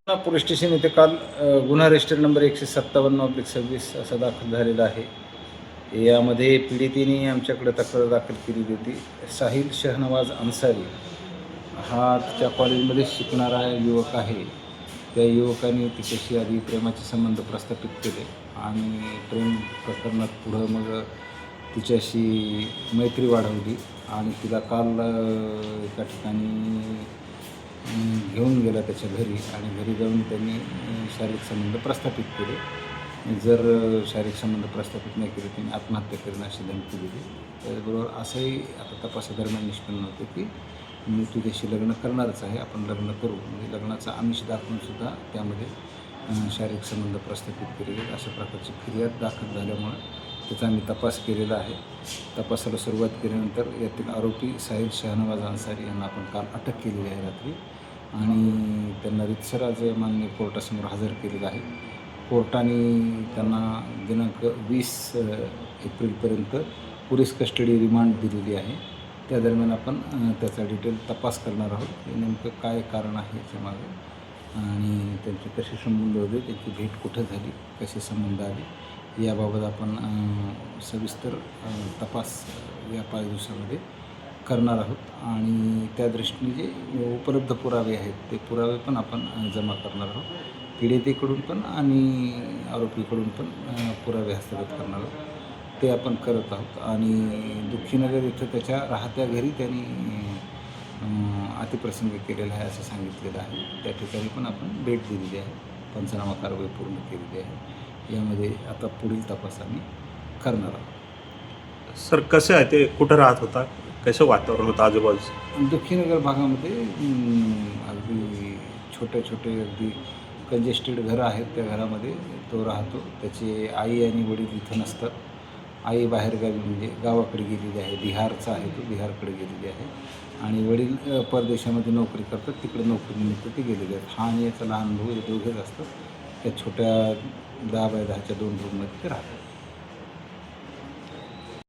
Police station येथे काल गुन्हा रजिस्टर नंबर 157/26 असा दाखल झालेला आहे. यामध्ये पीडितेने आमच्याकडे तक्रार दाखल केलेली होती. साहिल शहनवाज अन्सारी हा तिच्या कॉलेजमध्ये शिकणारा युवक आहे. त्या युवकाने तिच्याशी आधी प्रेमाचे संबंध प्रस्थापित केले आणि प्रेम प्रकरणात पुढं मग तिच्याशी मैत्री वाढवली आणि तिला काल एका ठिकाणी घेऊन गेला त्याच्या घरी आणि घरी जाऊन त्यांनी शारीरिक संबंध प्रस्थापित केले. जर शारीरिक संबंध प्रस्थापित नाही केले त्यांनी आत्महत्या करेन अशी धमकी दिली. त्याचबरोबर असंही आता तपासादरम्यान निष्पन्न होतं की मी तुझ्याशी लग्न करणारच आहे, आपण लग्न करू, म्हणजे लग्नाचा आमिष दाखवूनसुद्धा त्यामध्ये शारीरिक संबंध प्रस्थापित केलेले अशा प्रकारची फिर्याद दाखल झाल्यामुळं त्याचा आम्ही तपास केलेला आहे. तपासाला सुरुवात केल्यानंतर यातील आरोपी साहिल शहनवाज अन्सारी यांना आपण काल अटक केलेली आहे रात्री आणि त्यांना रितसर आज माननीय कोर्टासमोर हजर केलेलं आहे. कोर्टाने त्यांना दिनांक 20 एप्रिलपर्यंत पोलीस कस्टडी रिमांड दिलेली आहे. त्या दरम्यान आपण त्याचा डिटेल तपास करणार आहोत. हे नेमकं काय कारण आहे याच्यामागे आणि त्यांचे कसे संबंध होते, त्यांची भेट कुठं झाली, कसे संबंध आले याबाबत आपण सविस्तर तपास या 5 दिवसामध्ये करणार आहोत आणि त्या दृष्टीने जे उपलब्ध पुरावे आहेत ते पुरावे पण आपण जमा करणार आहोत. पीडितेकडून पण आणि आरोपीकडून पण पुरावे हस्तगत करणार आहोत. ते आपण करत आहोत आणि दुःखीनगर इथं त्याच्या राहत्या घरी त्यांनी अतिप्रसंग केलेला आहे असं सांगितलेलं आहे. त्या ठिकाणी पण आपण भेट दिलेली आहे, पंचनामा कारवाई पूर्ण केलेली आहे. यामध्ये आता पुढील तपास आम्ही करणार आहोत. सर कसं आहे ते, कुठं राहत होता, कसं वातावरण होतं आजूबाजूचं? दुःखीनगर भागामध्ये अगदी छोटे अगदी कंजेस्टेड घरं आहेत, त्या घरामध्ये तो राहतो. त्याचे आई आणि वडील इथं नसतात. आई बाहेरगावी म्हणजे गावाकडे गेलेली आहे, बिहारचा आहे, तो बिहारकडे गेलेली आहे आणि वडील परदेशामध्ये नोकरी करतात, तिकडे नोकरीनिमित्त ते गेलेले आहेत. हा आणि याचा लहान भाऊ हे दोघेच असतात. त्या छोट्या 10 बाय 10च्या 2 रूममध्ये ते राहतात.